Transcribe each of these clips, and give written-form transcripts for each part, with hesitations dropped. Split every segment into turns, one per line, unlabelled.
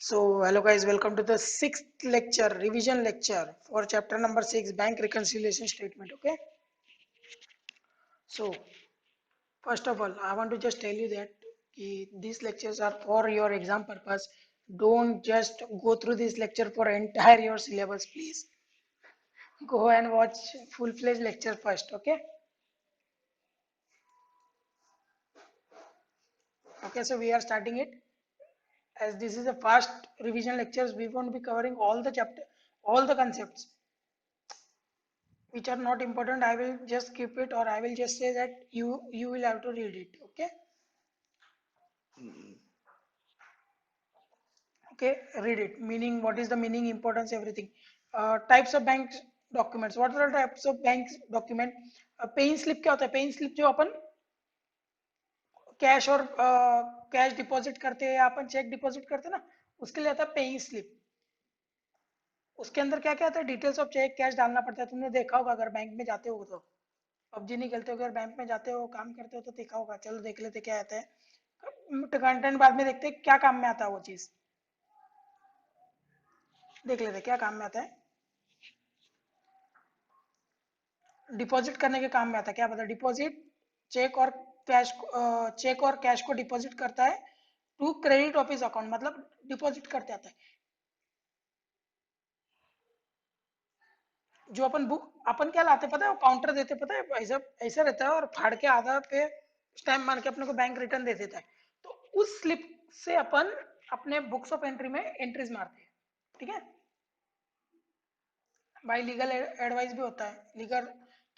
Hello guys, welcome to the sixth lecture, revision lecture for chapter number 6, bank reconciliation statement. Okay. So, first of all, I want to just tell you that these lectures are for your exam purpose. Don't just go through this lecture for entire your syllabus, please. Go and watch full-fledged lecture first. Okay. Okay. So we are starting it. As this is the first revision lectures, we won't be covering all the chapter, all the concepts which are not important. I will just skip it, or I will just say that you will have to read it. Okay. Okay, read it. Meaning, what is the meaning, importance, everything. Types of bank documents. What are the types of bank document? Paying slip क्या होता है? Paying slip जो अपन cash और cash deposit करते हैं या अपन check deposit करते हैं ना, उसके लिए आता है पेइंग स्लिप. उसके अंदर क्या क्या आता है? डिटेल्स ऑफ चेक, कैश डालना पड़ता है. तुमने देखा होगा अगर बैंक में जाते हो तो. पबजी नहीं खेलते हो, अगर बैंक में जाते हो काम करते हो तो देखा होगा. चलो देख लेते क्या आता है. कंटेंट बाद में देखते हैं क्या काम में आता है वो चीज. देख लेते क्या काम में आता है. डिपॉजिट करने के काम में आता है. क्या पता? डिपॉजिट चेक और कैश, चेक और कैश को डिपॉजिट करता है टू क्रेडिट ऑफिस अकाउंट. मतलब डिपॉजिट करते आता है. जो अपन बुक अपन क्या लाते पता है? वो काउंटर देते पता है? ऐसा ऐसा रहता है और फाड़ के आधा पे स्टैम्प मार के अपने को बैंक रिटर्न दे देता है. तो उस स्लिप से अपन अपने बुक्स ऑफ एंट्री में एंट्रीज मारते हैं. ठीक है भाई. लीगल एडवाइस भी होता है. लीगल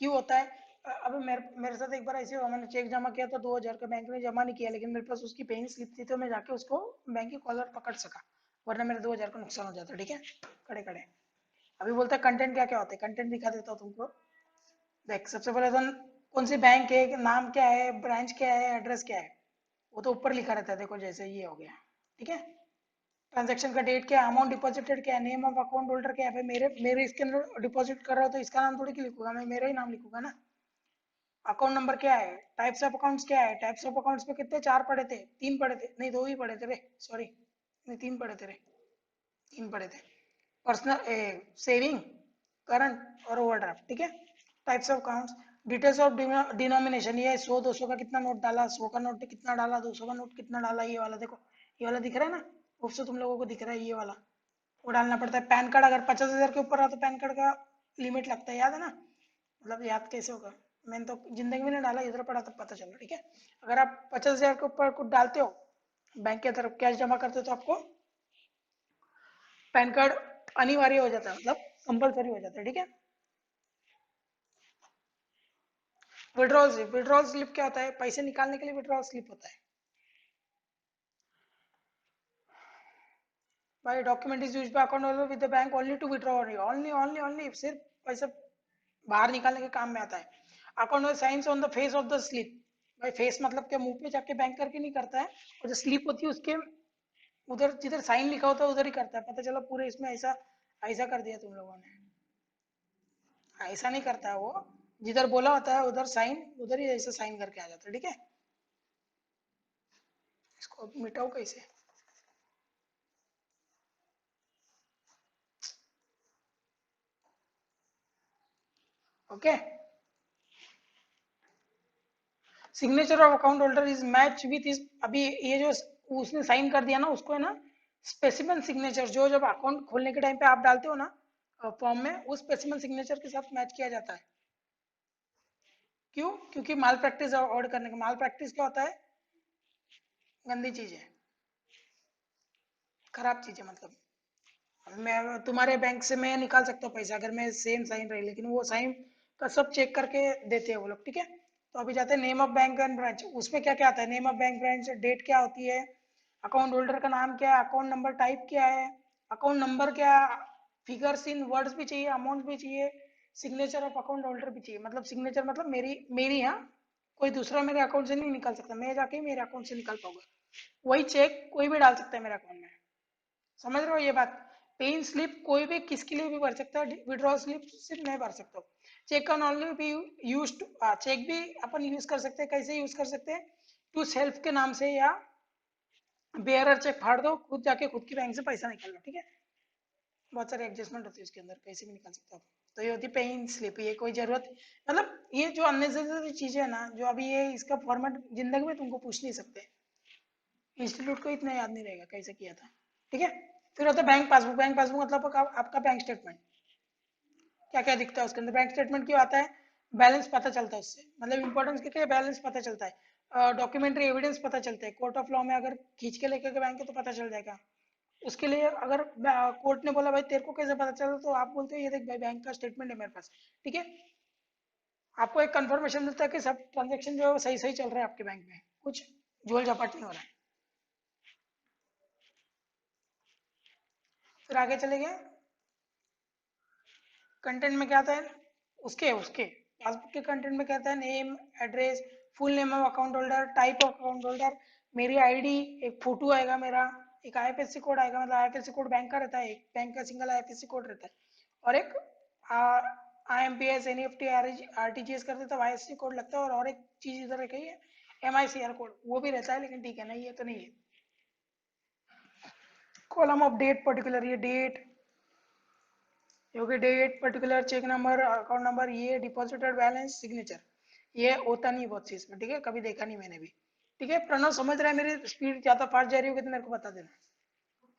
क्यों होता है? अभी मेरे साथ एक बार ऐसे हुआ. मैंने चेक जमा किया था 2,000 का. बैंक ने जमा नहीं किया, लेकिन मेरे पास उसकी पेइंग स्लिप थी, तो मैं जाके उसको बैंक की कॉलर पकड़ सका. वरना मेरे 2,000 का नुकसान हो जाता. ठीक है, खड़े खड़े. अभी बोलता है कंटेंट क्या क्या होता है. कंटेंट दिखा देता हूँ तुमको. देख, सबसे पहले तो कौन सी बैंक है, नाम क्या है, ब्रांच क्या है, एड्रेस क्या है, वो तो ऊपर लिखा रहता है. देखो जैसे ये हो गया. ठीक है. ट्रांजैक्शन का डेट क्या है, अमाउंट डिपॉजिटेड क्या है, नेम ऑफ अकाउंट होल्डर क्या है. भाई मेरे मेरे इसके अंदर डिपॉजिट कर रहा हो तो इसका नाम थोड़ी क्यों लिखूंगा, मैं मेरा ही नाम लिखूंगा ना. अकाउंट नंबर क्या है, टाइप्स ऑफ अकाउंट्स क्या है. टाइप्स ऑफ अकाउंट्स में कितने? 4 पढ़े थे, 3 पढ़े थे, नहीं 2 ही पढ़े थे रे, सॉरी. नहीं 3 पढ़े थे रे, 3 पढ़े थे. पर्सनल, सेविंग, करंट और ओवरड्राफ्ट. ठीक है. Types of accounts. Details of denomination. ये 100 200 का कितना नोट डाला, 100 का नोट कितना डाला, 200 का नोट कितना डाला. ये वाला देखो, ये वाला दिख रहा है ना, उससे तुम लोगों को दिख रहा है ये वाला. वो डालना पड़ता है. पैन कार्ड अगर 50,000 के ऊपर रहा तो पैन कार्ड का लिमिट लगता है, याद है ना. मतलब याद कैसे होगा, मैंने तो जिंदगी में नहीं डाला, इधर पड़ा तब पता चला. ठीक है. अगर आप 50,000 के ऊपर कुछ डालते हो, बैंक की तरफ कैश जमा करते हो, तो आपको पैन कार्ड अनिवार्य हो जाता है, मतलब कंपलसरी हो जाता है. ठीक है. Withdrawal slip. विड्रॉल स्लिप क्या होता है? पैसे निकालने के लिए विड्रॉल स्लिप होता है. भाई document is used by account holder with the bank only to withdraw. Only only only सिर्फ पैसा बाहर निकालने के काम में आता है. Account holder signs on the face of the slip. भाई फेस मतलब क्या? मुंह पे जाके बैंक करके नहीं करता है. और जो स्लिप होती है उसके उधर जिधर साइन लिखा होता है उधर ही करता है. पता चला पूरे इसमें ऐसा ऐसा कर दिया तुम लोगों ने. ऐसा नहीं करता है वो. जिधर बोला होता है उधर साइन, उधर ही ऐसा साइन करके आ जाता है. ठीक है. इसको मिटाओ कैसे? Okay. Signature of account holder is match with is. अभी ये जो उसने साइन कर दिया ना, उसको है ना स्पेसिमन सिग्नेचर, जो जब अकाउंट खोलने के टाइम पे आप डालते हो ना फॉर्म में, उस स्पेसिमन सिग्नेचर के साथ मैच किया जाता है. क्यों? क्योंकि माल प्रैक्टिस अवॉइड करने का. माल प्रैक्टिस क्या होता है? गंदी चीज है, खराब चीज है. मतलब मैं तुम्हारे बैंक से मैं निकाल सकता हूँ पैसा अगर मैं सेम साइन रही, लेकिन वो साइन का सब चेक करके देते हैं वो लोग. ठीक है. तो अभी जाते हैं name of bank and branch. उसमें क्या क्या आता है? Name of bank, branch, date क्या होती है, अकाउंट होल्डर का नाम क्या है, अकाउंट नंबर टाइप क्या है, अकाउंट नंबर क्या, फिगर्स इन वर्ड्स भी चाहिए, अमाउंट भी चाहिए, सिग्नेचर ऑफ अकाउंट होल्डर भी चाहिए. मतलब सिग्नेचर मतलब मेरी मेरी हाँ, कोई दूसरा मेरे अकाउंट से नहीं निकाल सकता. मैं जाके मेरे अकाउंट से निकाल पाऊंगा. वही चेक कोई भी डाल सकता है मेरे अकाउंट में. समझ रहे हो ये बात? पेन स्लिप कोई भी किसके लिए भी भर सकता है, विड्रॉ स्लिप सिर्फ मैं भर सकता हूँ. Cheque can only be use. Cheque भी अपन यूज कर सकते हैं. कैसे यूज कर सकते हैं? टू सेल्फ के नाम से या बेयरर चेक फाड़ दो, खुद जाके खुद की बैंक से पैसा निकाल लो, ठीक है। बहुत सारे एडजस्टमेंट होती है उसके अंदर, कैसे भी निकाल सकते हो आप। तो ये होती है पेइंग स्लिप, ये कोई जरूरत, मतलब ये जो अननेसेसरी चीजें है ना, जो अभी ये इसका फॉर्मेट जिंदगी में तुमको पूछ नहीं सकते, इंस्टीट्यूट को इतना याद नहीं रहेगा कैसे किया था, ठीक है। फिर होता है बैंक पासबुक। बैंक पासबुक मतलब आपका बैंक स्टेटमेंट, क्या क्या दिखता है उसके अंदर। बैंक स्टेटमेंट क्यों आता है? बैलेंस पता चलता है उससे, मतलब इंपॉर्टेंस क्या है, बैलेंस पता चलता है, डॉक्यूमेंट्री एविडेंस पता चलता है। कोर्ट ऑफ लॉ में अगर खींच के लेके बैंक है तो पता चल जाएगा। उसके लिए अगर कोर्ट ने बोला भाई तेरे को कैसे पता चला, तो आप बोलते हो ये देख भाई बैंक का स्टेटमेंट है मेरे पास, ठीक है। आपको एक कंफर्मेशन देता है कि सब ट्रांजेक्शन जो है वो सही सही चल रहा है आपके बैंक में, कुछ झोल झपाट नहीं हो रहा है। फिर आगे चले गए, कंटेंट में क्या आता है, उसके उसके पासबुक के कंटेंट में क्या आता है, name, address, full name of account holder, type of account holder, मेरी आईडी, एक फोटो आएगा मेरा, एक आईएफएससी कोड आएगा, मतलब आईएफएससी कोड बैंक का रहता है, एक बैंक का सिंगल आईएफएससी कोड रहता है, और एक आईएमपीएस, एनईएफटी, आरटीजीएस करते तब आईएफएससी कोड लगता है, और एक चीज इधर रखी है एमआईसीआर कोड, वो भी रहता है, लेकिन ठीक है नहीं, ये तो नहीं है। कॉलम ऑफ डेट पर्टिकुलर, ये डेट, क्योंकि date particular, cheque number, account number, ये डिपॉजिटेड बैलेंस, सिग्नेचर, ये होता नहीं बहुत चीज में, ठीक है, कभी देखा नहीं मैंने भी, ठीक है। प्रणव समझ रहा है, मेरी स्पीड ज्यादा फास्ट जा रही होगी तो मेरे को बता देना,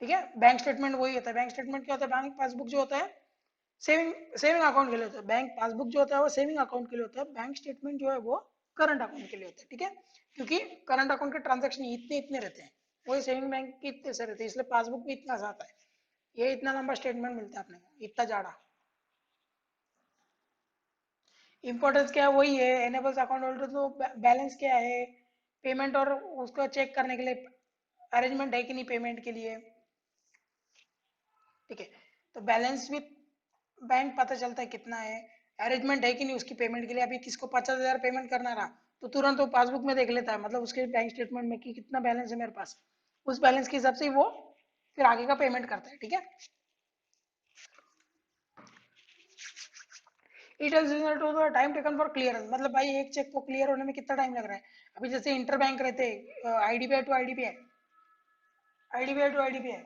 ठीक है। बैंक स्टेटमेंट वही होता है। बैंक स्टेटमेंट क्या होता है, बैंक पासबुक जो होता है सेविंग सेविंग अकाउंट के लिए होता है, बैंक पासबुक जो होता है वो सेविंग अकाउंट के लिए होता है, बैंक स्टेटमेंट जो है वो करंट अकाउंट के लिए होता है, ठीक है। क्योंकि करंट अकाउंट के ट्रांजेक्शन इतने इतने रहते हैं, वही सेविंग बैंक के इतने से रहते हैं, इसलिए पासबुक भी इतना सा आता है, ये इतना लंबा स्टेटमेंट मिलता है अपने को, इतना जाड़ा। इंपॉर्टेंस क्या है, वही है, एनेबल्स अकाउंट होल्डर, तो बैलेंस क्या है, पेमेंट और उसको चेक करने के लिए अरेंजमेंट है कि नहीं पेमेंट के लिए, ठीक है। तो बैलेंस विथ बैंक पता चलता है कितना है, अरेंजमेंट है कि नहीं उसकी पेमेंट के लिए, अभी किसको 50,000 पेमेंट करना रहा तो तुरंत वो पासबुक में देख लेता है, मतलब उसके बैंक स्टेटमेंट में कि कितना बैलेंस है मेरे पास, उस बैलेंस के हिसाब से वो फिर आगे का पेमेंट करता है, ठीक है। It is to the time taken for clearance, मतलब भाई एक चेक को क्लियर होने में कितना टाइम लग रहा है। अभी जैसे इंटर बैंक रहते हैं, IDBI to IDBI, IDBI to IDBI,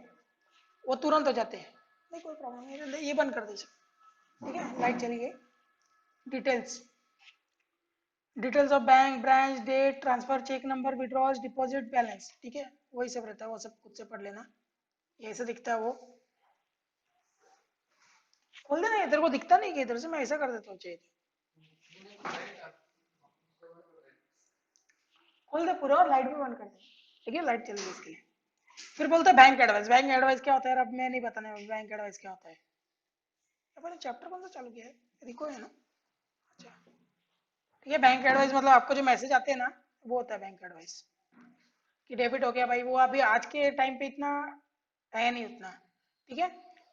वो तुरंत हो जाते हैं, नहीं कोई प्रॉब्लम नहीं, ये बंद कर दीजिए, ठीक है, लाइट चली गई। Details, details of bank branch, date, transfer, cheque number, withdraws, deposit, balance, ठीक है, वही सब रहता है, वो सब खुद से पढ़ लेना, ये ऐसे दिखता है वो। खोल देना, इधर को दिखता नहीं कि इधर से मैं ऐसा कर देता हूँ चाहिए तो। खोल दे पूरा और लाइट भी बंद कर दे, ठीक है, लाइट चली गई इसके लिए। फिर बोलते हैं बैंक एडवाइस। बैंक एडवाइस क्या होता है, अब मैं नहीं बताने वाला बैंक एडवाइस क्या होता है। अपन चैप्टर कौन सा चालू किया है, रिको है ना, अच्छा, ठीक है। बैंक एडवाइस मतलब आपको जो मैसेज आते हैं ना, वो होता है बैंक एडवाइस, कि डेबिट हो गया भाई, वो अभी आज के टाइम पे इतना है नहीं उतना, ठीक है।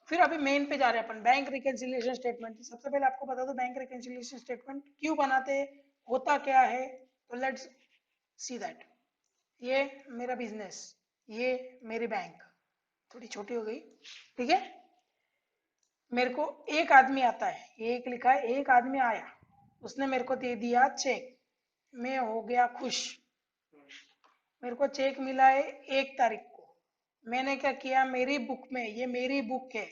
फिर अभी मेन पे जा रहे हैं अपन, बैंक रिकन्सिलिएशन स्टेटमेंट। सबसे पहले आपको बता दो बैंक रिकन्सिलिएशन स्टेटमेंट क्यों बनाते, होता क्या है, तो लेट्स सी दैट। ये मेरा बिजनेस, ये मेरी बैंक, थोड़ी छोटी हो गई, ठीक है। मेरे को एक आदमी आता है, एक लिखा है, एक आदमी आया, उसने मेरे को दे दिया चेक, मैं हो गया खुश, मेरे को चेक मिला है 1 तारीख को, मैंने क्या किया, मेरी बुक में, ये मेरी बुक है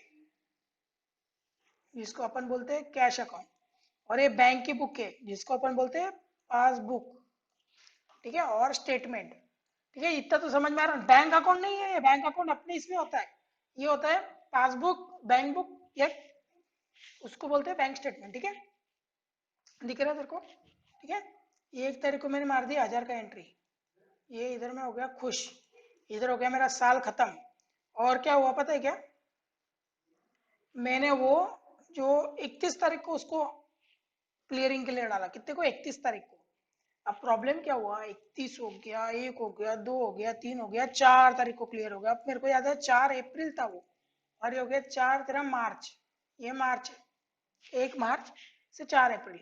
जिसको अपन बोलते हैं कैश अकाउंट, और ये बैंक की बुक है जिसको अपन बोलते हैं पासबुक, ठीक है, और स्टेटमेंट, ठीक है। इतना तो समझ में आ रहा है, बैंक अकाउंट नहीं है ये, बैंक अकाउंट अपने इसमें होता है, ये होता है पासबुक, बैंक बुक, या उसको बोलते हैं बैंक स्टेटमेंट, ठीक है। दिख रहा है तेरे को, ठीक है। ये 1 तारीख को मैंने मार दिया 1000 का एंट्री, ये इधर में हो गया खुश, इधर हो गया मेरा साल खत्म। और क्या हुआ पता है क्या, मैंने वो जो 31 तारीख को उसको क्लियरिंग के लिए डाला, कितने को, 31 तारीख को। अब प्रॉब्लम क्या हुआ, 31 हो गया, 1 हो गया, 2 हो गया, 3 हो गया, 4 तारीख को क्लियर हो गया। अब मेरे को याद है 4 अप्रैल था वो, और ये हो गया 4 तेरा मार्च, ये मार्च है, 1 मार्च से 4 अप्रैल,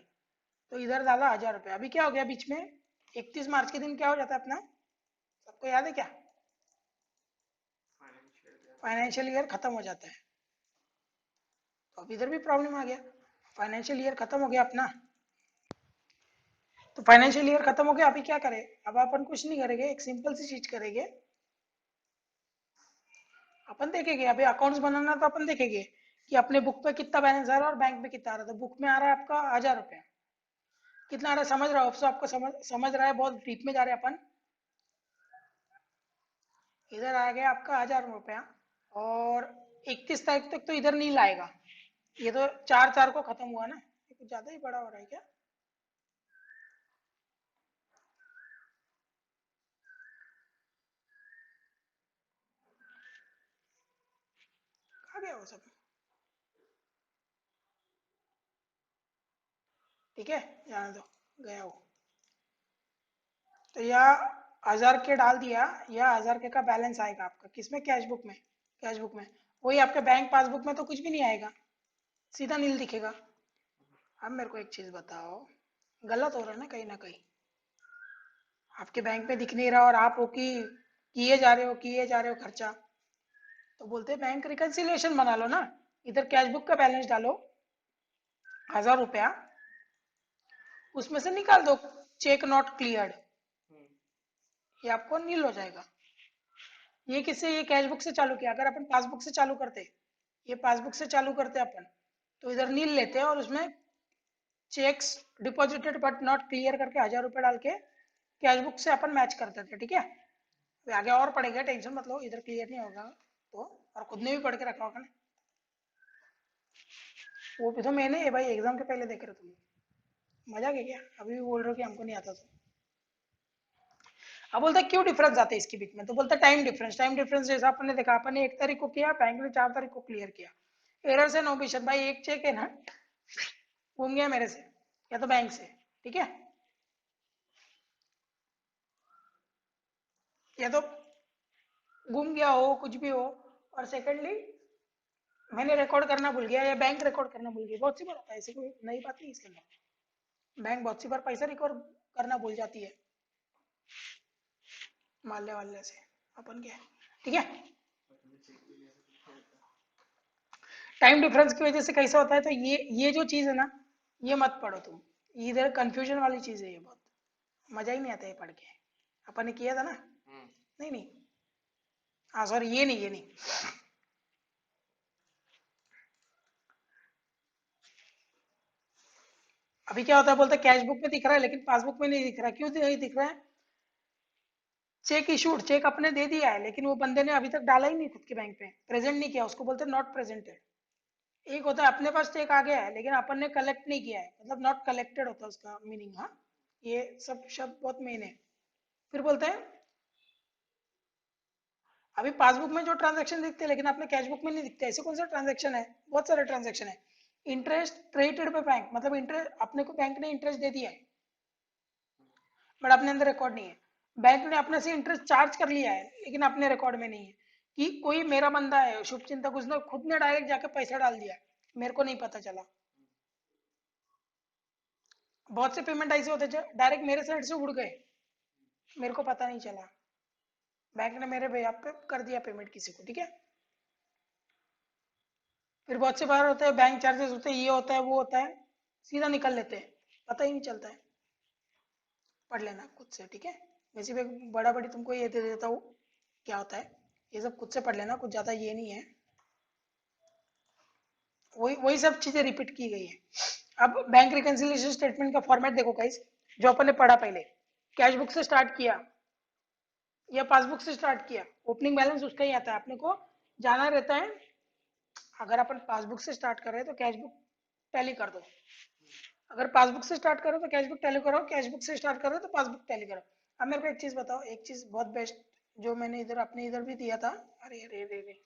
तो इधर डाला 1000 रुपये। अभी क्या हो गया बीच में, 31 मार्च के दिन क्या हो जाता है अपना, सबको याद है क्या, फाइनेंशियल ईयर खत्म हो जाता है, तो अब इधर भी प्रॉब्लम आ गया, फाइनेंशियल ईयर खत्म हो गया अपना। तो फाइनेंशियल ईयर खत्म हो गया, अभी क्या करें, अब अपन कुछ नहीं करेंगे, एक सिंपल सी चीज करेंगे, अपन देखेंगे अभी अकाउंट्स बनाना, तो अपन देखेंगे कि अपने बुक पे कितना बैलेंस आ रहा है और बैंक में कितना आ रहा है। तो बुक में आ रहा है आपका 1000 रुपया, कितना आ रहा है समझ रहा हो? अफसोस आपको समझ रहा है, बहुत डीप में जा रहे हैं अपन। इधर आ गया आपका 1000 रुपया, और 31 तारीख तक तो इधर नहीं लाएगा। ये तो 4/4 को खत्म हुआ ना, ये कुछ ज्यादा ही बड़ा हो रहा है क्या? कहाँ गया वो सब? ठीक है, जाने दो, गया वो। तो यह 1000 के डाल दिया, या 1000 के का बैलेंस आएगा आपका किसमें? कैश बुक में। कैश बुक में वही आपके बैंक पासबुक में तो कुछ भी नहीं आएगा, सीधा नील दिखेगा। अब मेरे को एक चीज बताओ, गलत हो रहा है ना कहीं ना कहीं? आपके बैंक में दिख नहीं रहा और आप हो कि किए जा रहे हो खर्चा। तो बोलते हैं बैंक रिकंसिलिएशन बना लो ना, इधर कैश बुक का बैलेंस डालो 1000 रुपया, उसमें से निकाल दो चेक नॉट क्लियर्ड, ये आपको नील हो जाएगा। ये किससे? ये कैश बुक से चालू किया। अगर अपन पासबुक से चालू करते, ये पासबुक से चालू करते अपन, तो इधर नील लेते हैं और उसमें checks deposited but not clear करके 1000 रुपये डाल के कैश बुक से अपन मैच करते थे। ठीक है, अभी आगे और पढ़ेगा, टेंशन मत लो, इधर क्लियर नहीं होगा तो। और खुद ने भी पढ़ के रखा होगा ना, वो भी तो मैंने भाई एग्जाम के पहले देख रहे तुम। मजाक है क्या? अभी भी बोल रहे हो कि हमको नहीं आता तो। अब बोलता है क्यों डिफरेंस आते हैं इसके बीच में? तो बोलता है टाइम डिफरेंस। टाइम डिफरेंस जैसा अपन ने देखा, अपन ने 1 तारीख को किया, बैंक ने 4 तारीख को क्लियर किया। एरर से नो बिशत भाई, एक चेक है ना घूम गया मेरे से या तो बैंक से। ठीक है, या तो गुम गया हो, कुछ भी हो, और सेकंडली मैंने रिकॉर्ड करना भूल गया या बैंक रिकॉर्ड करना भूल गया। बहुत सी बार होता है, ऐसी कोई नई बात नहीं इसके अंदर। बैंक बहुत सी बार पैसा रिकॉर्ड करना भूल जाती है माल्य वाले से। अपन क्या, ठीक है। टाइम डिफरेंस की वजह से कैसा होता है, तो ये जो चीज है ना, ये मत पढ़ो तुम, इधर कंफ्यूजन वाली चीज है ये बहुत। मजा ही नहीं आता है पढ़ के। अपन ने किया था ना। नहीं नहीं, हाँ सॉरी, ये नहीं। अभी क्या होता है, बोलते कैश बुक में दिख रहा है लेकिन पासबुक में नहीं दिख रहा है। क्यों नहीं दिख रहा है? चेक इशूड, चेक अपने दे दिया है लेकिन वो बंदे ने अभी तक डाला ही नहीं खुद के बैंक पे, प्रेजेंट नहीं किया, उसको बोलते नॉट प्रेजेंटेड। एक होता है अपने पास चेक आ गया है लेकिन अपन ने कलेक्ट नहीं किया है, मतलब नॉट कलेक्टेड होता है उसका मीनिंग। हाँ, ये सब शब्द बहुत मेन है। फिर बोलते हैं अभी पासबुक में जो ट्रांजैक्शन दिखते हैं लेकिन अपने कैश बुक में नहीं दिखते, ऐसे कौन सा ट्रांजैक्शन है? बहुत सारे ट्रांजैक्शन है। इंटरेस्ट क्रेडिटेड पे बैंक, मतलब इंटरेस्ट अपने को बैंक ने इंटरेस्ट दे दिया है बट अपने अंदर रिकॉर्ड नहीं है। बैंक ने अपने से इंटरेस्ट चार्ज कर लिया है लेकिन अपने रिकॉर्ड में नहीं है। कि कोई मेरा बंदा है शुभ चिंतक, उसने खुद ने डायरेक्ट जाके पैसा डाल दिया, मेरे को नहीं पता चला। बहुत से पेमेंट ऐसे होते हैं डायरेक्ट मेरे साइड से उड़ गए, मेरे को पता नहीं चला, बैंक ने मेरे भैया पे कर दिया पेमेंट किसी को। ठीक है, फिर बहुत से बार होते हैं बैंक चार्जेस होते हैं, ये होता है वो होता है, सीधा निकल लेते हैं, पता ही नहीं चलता है। पढ़ लेना खुद से, ठीक है। वैसे भी बड़ा बड़ी तुमको ये दे देता हूँ क्या होता है, ये सब खुद से पढ़ लेना, कुछ ज़्यादा ये नहीं है। वही वही सब चीज़ें रिपीट की गई है। अब बैंक रिकन्सिलिएशन स्टेटमेंट का फॉर्मेट देखो गाइस, जो अपन ने पढ़ा पहले, कैश बुक से स्टार्ट किया या पासबुक से स्टार्ट किया, ओपनिंग बैलेंस उसका ही आता है। अपने को जाना रहता है, अगर अपन पासबुक से स्टार्ट कर रहे हैं तो कैश बुक टैली कर दो, अगर पासबुक से स्टार्ट करो तो कैश बुक टैली करो, कैश बुक से स्टार्ट करो तो पासबुक टैली करो। अब मेरे को एक चीज बताओ, एक चीज बहुत बेस्ट जो मैंने इधर अपने इधर भी दिया था, अरे अरे अरे अरे,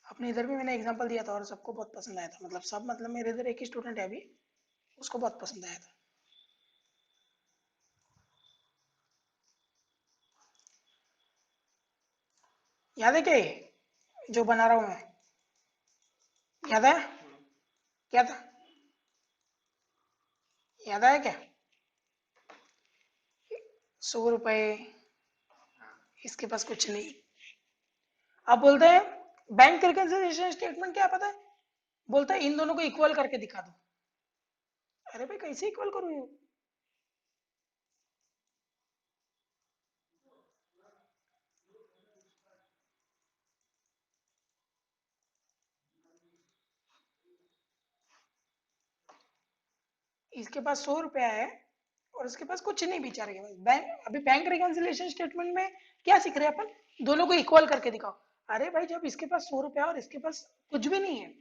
अपने इधर भी मैंने एग्जांपल दिया था और सबको बहुत पसंद आया था, मतलब सब, मतलब मेरे इधर एक ही स्टूडेंट है अभी, उसको बहुत पसंद आया था। याद है क्या ये जो बना रहा हूँ मैं? याद है क्या था? याद आया क्या? 100 रुपए, इसके पास कुछ नहीं। अब बोलते हैं बैंक रिकन्सिलिएशन स्टेटमेंट क्या पता है, बोलता है इन दोनों को इक्वल करके दिखा दो। अरे भाई कैसे इक्वल करूँ? इसके पास 100 रुपया है और इसके पास कुछ नहीं बेचारे के पास। बैंक अभी बैंक रिकॉन्सिलिएशन स्टेटमेंट में क्या सीख रहे हैं अपन, दोनों को इक्वल करके दिखाओ। अरे भाई जब इसके पास 100 रुपया और इसके पास कुछ भी नहीं है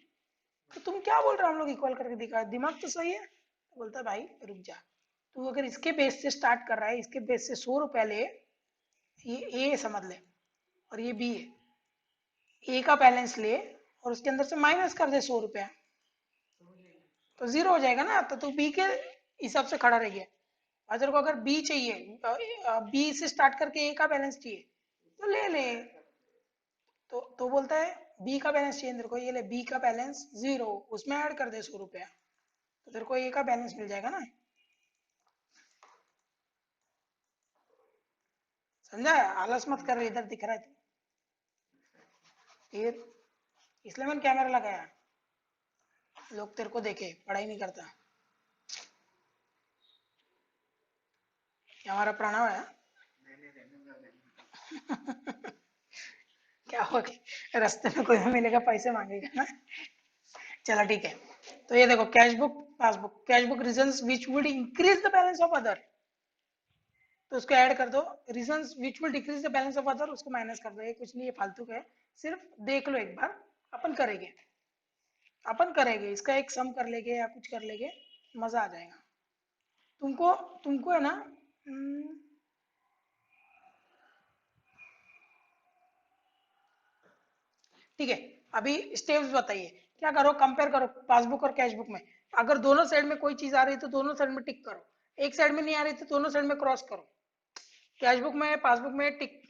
तो तुम क्या बोल रहे हो हम लोग इक्वल करके दिखा, दिमाग तो सही है। तो बोलता है भाई रुक जा, तू अगर इसके बेस से स्टार्ट कर रहा है, इसके बेस से 100 रुपया ले, ये ए समझ ले और ये बी है, ए का बैलेंस ले और उसके अंदर से माइनस कर दे 100 रुपया, तो जीरो हो जाएगा ना, तो तू बी के हिसाब से खड़ा रह गया। अगर को अगर बी चाहिए, बी से स्टार्ट करके ए का बैलेंस चाहिए तो ले ले। तो बोलता है बी का बैलेंस चाहिए तेरे को, ये ले बी का बैलेंस जीरो, उसमें ऐड कर दे 100 रुपया, तो तेरे को ए का बैलेंस मिल जाएगा ना। समझा, आलस मत कर, इधर दिख रहा है तो फिर, इसलिए मैंने कैमरा लगाया, लोग तेरे को देखे, पढ़ाई नहीं करता। ये हमारा प्रणव है। क्या हो गया, रास्ते में कोई मिलेगा पैसे मांगेगा ना। चलो ठीक है, तो ये देखो cash book passbook, cash book reasons which would increase the balance of other, तो उसको ऐड कर दो। Reasons which will decrease the balance of other, उसको माइनस कर दो। ये कुछ नहीं, ये फालतू का है, सिर्फ देख लो एक बार। अपन करेंगे, अपन करेंगे इसका एक सम कर लेंगे या कुछ कर लेंगे, मजा आ जाएगा। तुमको तुमको है ना, ठीक है। अभी स्टेप्स बताइए, क्या करो, कंपेयर करो पासबुक और कैश बुक में। अगर दोनों साइड में कोई चीज आ रही है तो दोनों साइड में टिक करो, एक साइड में नहीं आ रही तो दोनों साइड में क्रॉस करो। कैश बुक में पासबुक में टिक,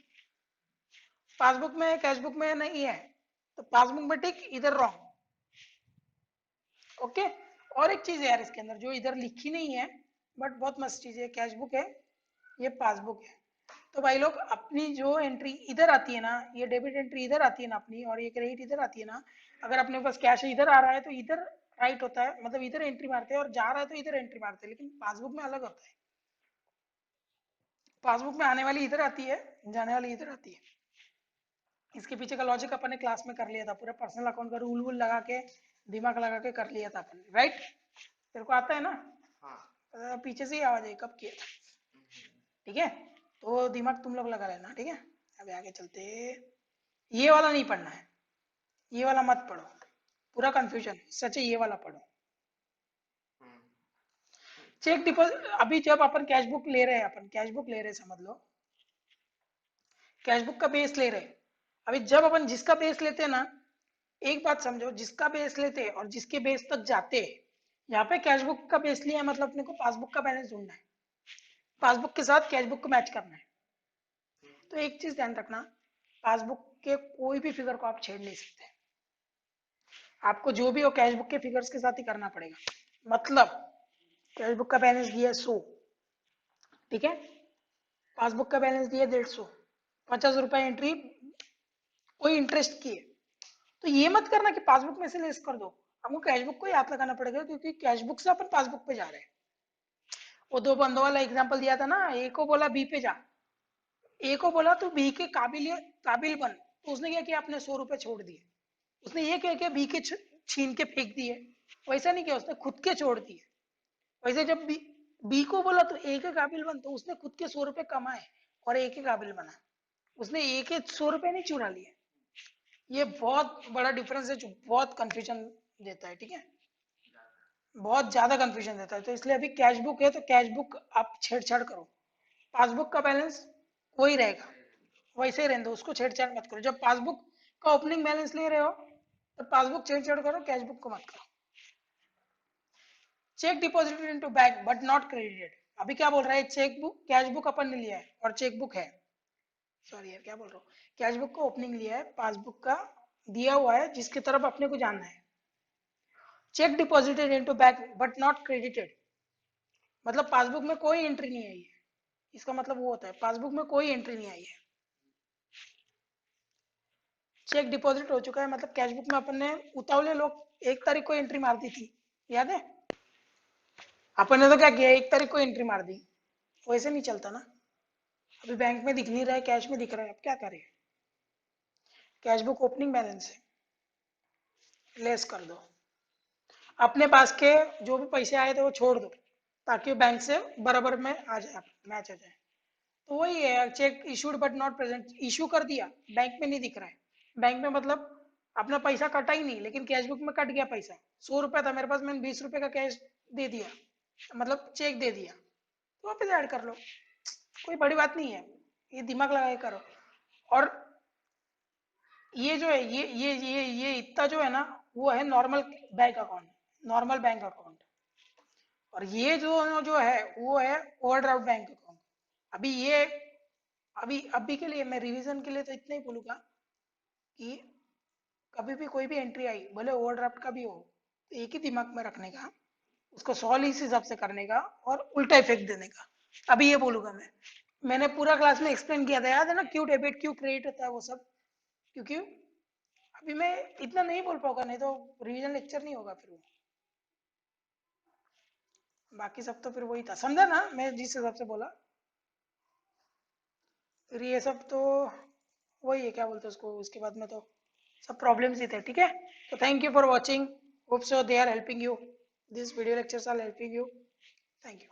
पासबुक में कैश बुक में नहीं है तो पासबुक में टिक, इधर रॉन्ग। ओके। और एक चीज है यार इसके अंदर जो इधर लिखी नहीं है, बट बहुत मस्त चीज है, कैश बुक है, ये पासबुक है। तो भाई लोग अपनी जो एंट्री इधर आती है ना, ये डेबिट एंट्री इधर आती है ना अपनी, और ये क्रेडिट इधर आती है ना, अगर अपने पास कैश इधर आ रहा है तो इधर राइट होता है, मतलब इधर एंट्री मारते हैं, और जा रहा है तो इधर एंट्री मारते हैं, लेकिन पासबुक में अलग होता है। पासबुक में आने वाली इधर आती है, जाने वाली इधर आती है। इसके पीछे का लॉजिक अपन ने क्लास में कर लिया था, पूरा पर्सनल अकाउंट का रूल वूल लगा के, दिमाग लगा के कर लिया था अपन ने, राइट। तेरे को आता है ना। पीछे से ही आवाज आई, कब किया था। ठीक है, तो दिमाग तुम लोग लगा लेना, ठीक है। अभी आगे चलते, ये वाला नहीं पढ़ना है, ये वाला मत पढ़ो, पूरा कंफ्यूजन, सच है, ये वाला पढ़ो। चेक डिपॉजिट, अभी जब अपन कैश बुक ले रहे हैं, अपन कैश बुक ले रहे हैं समझ लो, कैश बुक का बेस ले रहे हैं। अभी जब अपन जिसका बेस लेते हैं ना, एक बात समझो, जिसका बेस लेते हैं और जिसके बेस तक जाते हैं, यहाँ पे कैश बुक का बेस लिया है, मतलब अपने को पासबुक का बैलेंस ढूंढना है, पासबुक के साथ कैश बुक को मैच करना है। तो एक चीज ध्यान रखना, पासबुक के कोई भी फिगर को आप छेड़ नहीं सकते, आपको जो भी हो कैश बुक के फिगर्स के साथ ही करना पड़ेगा। मतलब कैश बुक का बैलेंस दिया है 100, ठीक है, पासबुक का बैलेंस दिया 150, 50 रुपए एंट्री कोई इंटरेस्ट की है, तो ये मत करना कि पासबुक में से लेस कर दो, हमको कैश बुक को याद लगाना पड़ेगा, क्योंकि कैश बुक से अपन पासबुक पे जा रहे हैं। वो दो बंदों वाला एग्जांपल दिया था ना, ए को बोला बी पे जा, ए को बोला तो बी के काबिल बन, तो उसने क्या किया, अपने 100 रुपए छोड़ दिए। उसने ये क्या किया, बी के छीन के फेंक दिए, वैसा नहीं किया, उसने खुद के छोड़ दिए। वैसे जब बी को बोला तो ए के काबिल बन, तो उसने खुद के 100 रुपए कमाए और ए के काबिल बना, उसने ए के 100 रुपए नहीं चुरा लिए। ये बहुत बड़ा डिफरेंस है जो बहुत कंफ्यूजन देता है, ठीक है, बहुत ज्यादा कंफ्यूजन देता है। तो इसलिए अभी कैश बुक है तो कैश बुक आप छेड़छाड़ करो, पासबुक का बैलेंस वही रहेगा, वैसे ही रहने दो, उसको छेड़छाड़ मत करो। जब पासबुक का ओपनिंग बैलेंस ले रहे हो तो पासबुक छेड़छाड़ करो, कैश बुक को मत करो। Check deposited into bank but not credited, अभी क्या बोल रहा है, चेक बुक कैश बुक अपन ने लिया है और चेक बुक है, सॉरी यार क्या बोल रहा हूँ, कैश बुक का ओपनिंग लिया है, पासबुक का दिया हुआ है जिसकी तरफ अपने को जानना है। Check deposited into bank but not credited, मतलब पासबुक में कोई एंट्री नहीं आई है, इसका मतलब वो होता है पासबुक में कोई एंट्री नहीं आई है। चेक डिपॉजिट हो चुका है, मतलब कैश बुक में अपन ने उतावले लोग 1 तारीख को एंट्री मार दी थी, याद है, अपन ने तो क्या किया, 1 तारीख को एंट्री मार दी, वैसे नहीं चलता ना। अभी बैंक में दिख नहीं रहा है, कैश में दिख रहा है, अब क्या करें, कैश बुक ओपनिंग बैलेंस है, लेस कर दो, अपने पास के जो भी पैसे आए थे वो छोड़ दो, ताकि बैंक से बराबर में आ जाए, मैच आ जाए। तो वही है, check issued but not present, issue कर दिया, बैंक में नहीं दिख रहा है। बैंक में मतलब अपना पैसा कटा ही नहीं, लेकिन कैश बुक में कट गया पैसा। 100 रुपया था मेरे पास, मैंने 20 रुपये का कैश दे दिया, मतलब चेक दे दिया, तो वापस ऐड कर लो, कोई बड़ी बात नहीं है, ये दिमाग लगा के करो। और ये जो है, ये इतना जो है ना, वो है normal bank account, normal bank account. और ये जो है वो है ओवरड्राफ्ट बैंक अकाउंट। अभी ये, अभी के लिए मैं रिवीजन के लिए तो इतना ही बोलूंगा कि कभी भी कोई भी एंट्री आई, भले ओवरड्राफ्ट का भी हो, तो एक ही दिमाग में रखने का, उसको सॉल्व इस हिसाब से करने का और उल्टा इफेक्ट देने का। अभी ये बोलूंगा मैं, मैंने पूरा क्लास में एक्सप्लेन किया था, याद है ना, क्यों डेबिट क्यों क्रेडिट होता है वो सब। क्योंकि अभी मैं इतना नहीं बोल पाऊंगा, नहीं तो रिवीजन लेक्चर नहीं होगा फिर वो। बाकी सब तो फिर वही था, समझा ना मैं जिस हिसाब से बोला। फिर ये सब तो वही है, क्या बोलते हैं उसको, उसके बाद में तो सब प्रॉब्लम्स ही थे, ठीक है। तो thank you for watching, hope so they are helping you, this video lectures are helping you. Thank you.